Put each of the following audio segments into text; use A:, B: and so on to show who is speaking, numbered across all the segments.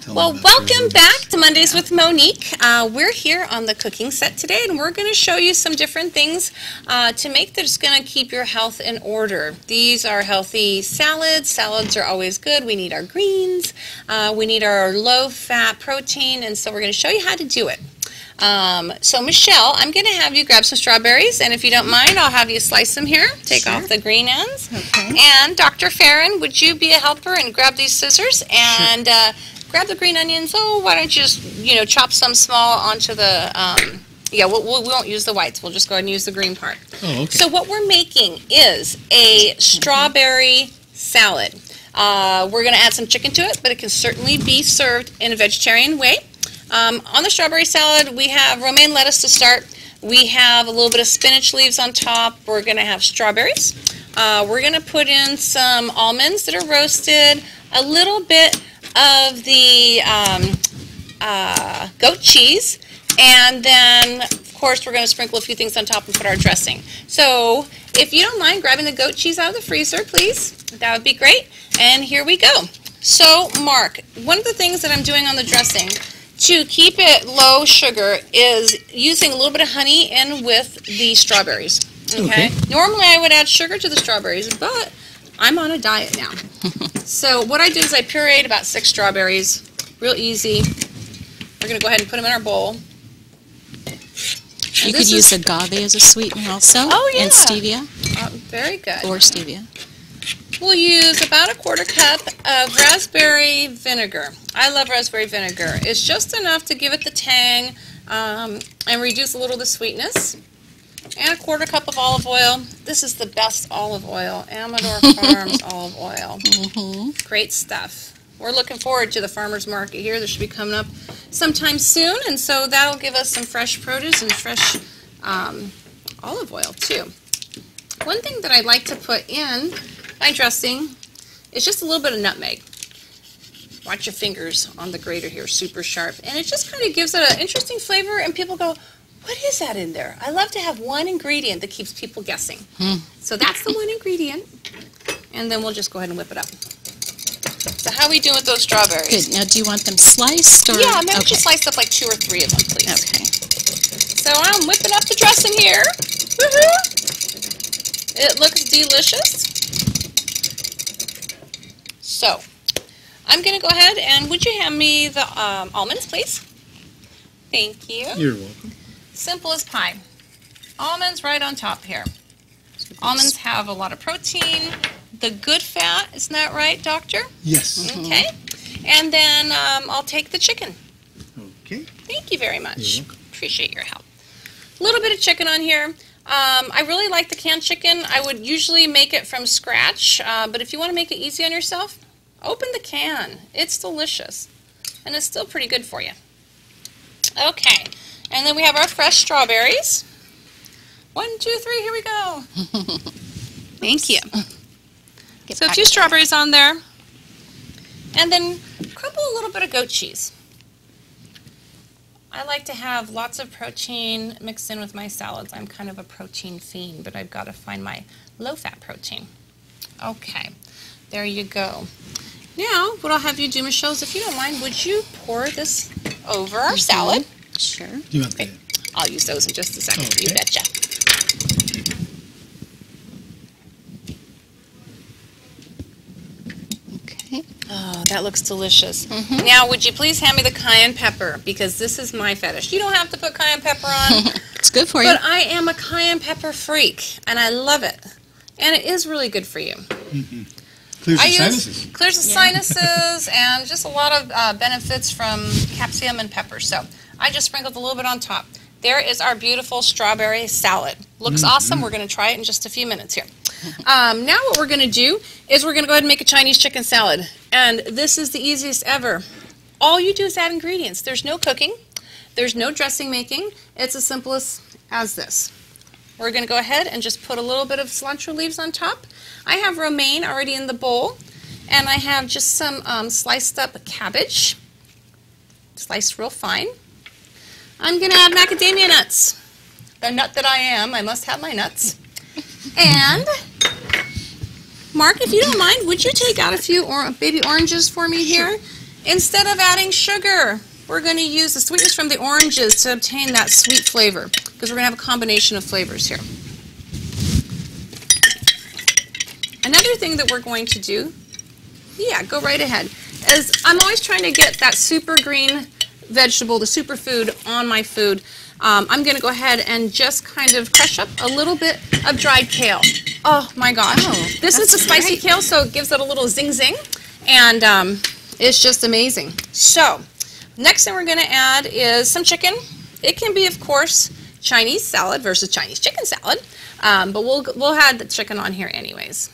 A: Well, welcome back to Mondays with Monique. We're here on the cooking set today, and we're going to show you some different things to make that's going to keep your health in order. These are healthy salads. Salads are always good. We need our greens. We need our low-fat protein, and so we're going to show you how to do it. So Michelle, I'm going to have you grab some strawberries, and if you don't mind, I'll have you slice them here. Take off the green ends.
B: Okay.
A: And Dr. Fayren, would you be a helper and grab these scissors and grab the green onions? Oh, why don't you just, chop some small onto the, we won't use the whites. We'll just go ahead and use the green part.
B: Oh, okay.
A: So what we're making is a strawberry salad. We're going to add some chicken to it, but it can certainly be served in a vegetarian way. On the strawberry salad, we have romaine lettuce to start. We have a little bit of spinach leaves on top. We're going to have strawberries. We're going to put in some almonds that are roasted, a little bit of the goat cheese, and then, of course, we're going to sprinkle a few things on top and put our dressing. So if you don't mind grabbing the goat cheese out of the freezer, please, that would be great. And here we go. So, Mark, one of the things that I'm doing on the dressing to keep it low sugar is using a little bit of honey in with the strawberries. Okay? Normally I would add sugar to the strawberries, but I'm on a diet now. So what I do is I pureed about 6 strawberries, real easy. We're going to go ahead and put them in our bowl.
C: You could use agave as a sweetener also.
A: Oh, yeah.
C: And stevia.
A: Very good.
C: Or stevia.
A: We'll use about a 1/4 cup of raspberry vinegar. I love raspberry vinegar. It's just enough to give it the tang and reduce a little of the sweetness. And a 1/4 cup of olive oil. This is the best olive oil, Amador Farms olive oil. Great stuff. We're looking forward to the farmer's market here. This should be coming up sometime soon, and so that'll give us some fresh produce and fresh olive oil too. One thing that I like to put in my dressing is just a little bit of nutmeg. Watch your fingers on the grater here, super sharp. And it just kind of gives it an interesting flavor, and people go, what is that in there? I love to have one ingredient that keeps people guessing. So that's the one ingredient, and then we'll just go ahead and whip it up. So how are we doing with those strawberries?
C: Good. Now, do you want them sliced? Or?
A: Yeah, maybe just slice up like 2 or 3 of them, please.
C: Okay.
A: So I'm whipping up the dressing here. Woohoo! It looks delicious. So, I'm going to go ahead and would you hand me the almonds, please? Thank you.
B: You're welcome.
A: Simple as pie. Almonds right on top here. Almonds have a lot of protein, the good fat, isn't that right, Doctor?
B: Yes.
A: Okay. And then I'll take the chicken.
B: Okay.
A: Thank you very much.
B: You're welcome.
A: Appreciate your help. A little bit of chicken on here. I really like the canned chicken. I would usually make it from scratch, but if you want to make it easy on yourself, open the can. It's delicious, and it's still pretty good for you. Okay, and then we have our fresh strawberries. 1, 2, 3, here we go. Thank you. So a few strawberries on there, and then crumble a little bit of goat cheese. I like to have lots of protein mixed in with my salads. I'm kind of a protein fiend, but I've got to find my low-fat protein. Okay, there you go. Now, what I'll have you do, Michelle, is if you don't mind, would you pour this over our salad?
C: Sure.
B: Do you want that?
A: I'll use those in just a second.
B: Okay.
A: You betcha.
C: Okay.
A: Oh, that looks delicious. Now, would you please hand me the cayenne pepper, because this is my fetish. You don't have to put cayenne pepper on.
C: It's good for you.
A: But I am a cayenne pepper freak, and I love it. And it is really good for you.
B: Clears the sinuses.
A: Clears the sinuses, and just a lot of benefits from capsicum and pepper. So I just sprinkled a little bit on top. There is our beautiful strawberry salad. Looks awesome. We're going to try it in just a few minutes here. Now what we're going to do is we're going to go ahead and make a Chinese chicken salad. And this is the easiest ever. All you do is add ingredients. There's no cooking. There's no dressing making. It's as simple as this. We're going to go ahead and just put a little bit of cilantro leaves on top. I have romaine already in the bowl. And I have just some sliced up cabbage. Sliced real fine. I'm going to add macadamia nuts. The nut that I am, I must have my nuts. And, Mark, if you don't mind, would you take out a few baby oranges for me here? Instead of adding sugar, we're going to use the sweetness from the oranges to obtain that sweet flavor, because we're going to have a combination of flavors here. Another thing that we're going to do, yeah, go right ahead, is I'm always trying to get that super green vegetable, the superfood on my food. I'm going to go ahead and just kind of crush up a little bit of dried kale. Oh my gosh.
C: Oh,
A: this is the spicy kale, so it gives it a little zing-zing, and it's just amazing. So, next thing we're going to add is some chicken. It can be, of course, Chinese salad versus Chinese chicken salad, but we'll add the chicken on here anyways.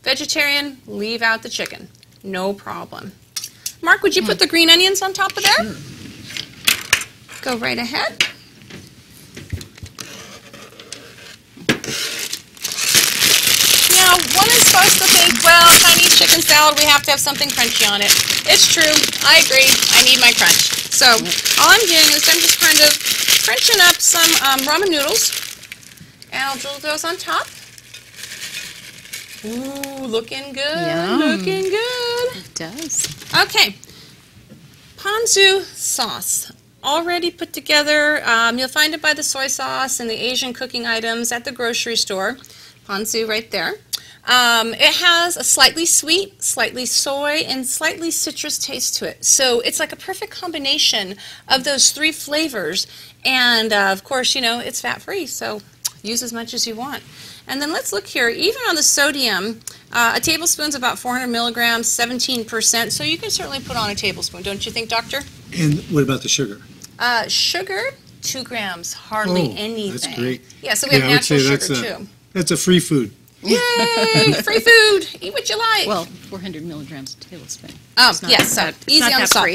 A: Vegetarian, leave out the chicken. No problem. Mark, would you put the green onions on top of there? Sure. Go right ahead. Now, one is supposed to think, well, Chinese chicken salad, we have to have something crunchy on it. It's true. I agree. I need my crunch. So, all I'm doing is I'm just kind of crunching up some ramen noodles, and I'll drizzle those on top. Ooh, looking good,
C: Yum.
A: looking good.
C: It does.
A: Okay, ponzu sauce, already put together. You'll find it by the soy sauce and the Asian cooking items at the grocery store. Ponzu right there. It has a slightly sweet, slightly soy, and slightly citrus taste to it. So it's like a perfect combination of those three flavors. And of course, you know, it's fat-free, so use as much as you want. And then let's look here. Even on the sodium, a tablespoon's about 400 milligrams, 17%. So you can certainly put on a tablespoon, don't you think, Doctor?
B: And what about the sugar?
A: Sugar, 2 grams, hardly anything.
B: That's great.
A: Yeah, so we have natural sugar too.
B: That's a free food.
A: Yay! Free food. Eat what you like.
C: Well, 400 milligrams a tablespoon.
A: Oh, yes, so easy on the salt.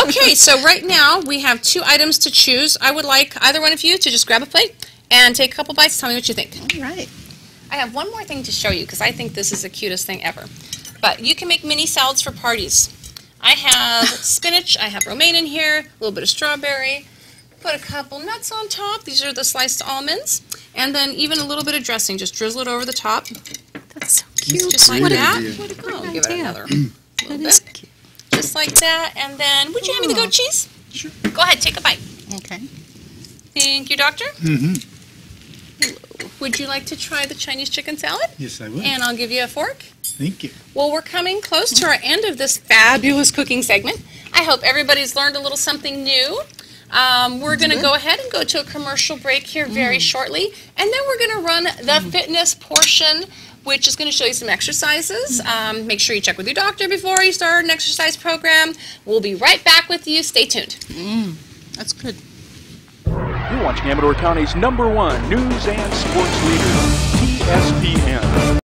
A: Okay, so right now we have 2 items to choose. I would like either one of you to just grab a plate and take a couple bites. Tell me what you think.
C: All right.
A: I have one more thing to show you because I think this is the cutest thing ever. But you can make mini salads for parties. I have spinach, I have romaine in here, a little bit of strawberry, put a couple nuts on top. These are the sliced almonds. And then even a little bit of dressing. Just drizzle it over the top.
C: That's so cute.
A: Just like that.
C: What a great
A: I'll give it
C: idea.
A: another
C: That
A: little
C: is
A: bit.
C: cute.
A: Just like that. And then, would you hand me the goat cheese?
B: Sure.
A: Go ahead, take a bite.
C: Okay.
A: Thank you, Doctor.
B: Mm-hmm.
A: Would you like to try the Chinese chicken salad?
B: Yes, I would.
A: And I'll give you a fork.
B: Thank you.
A: Well, we're coming close to our end of this fabulous cooking segment. I hope everybody's learned a little something new. We're going to go ahead and go to a commercial break here very shortly, and then we're going to run the fitness portion, which is going to show you some exercises. Make sure you check with your doctor before you start an exercise program. We'll be right back with you. Stay tuned.
C: That's good.
D: You're watching Amador County's #1 news and sports leader, ESPN.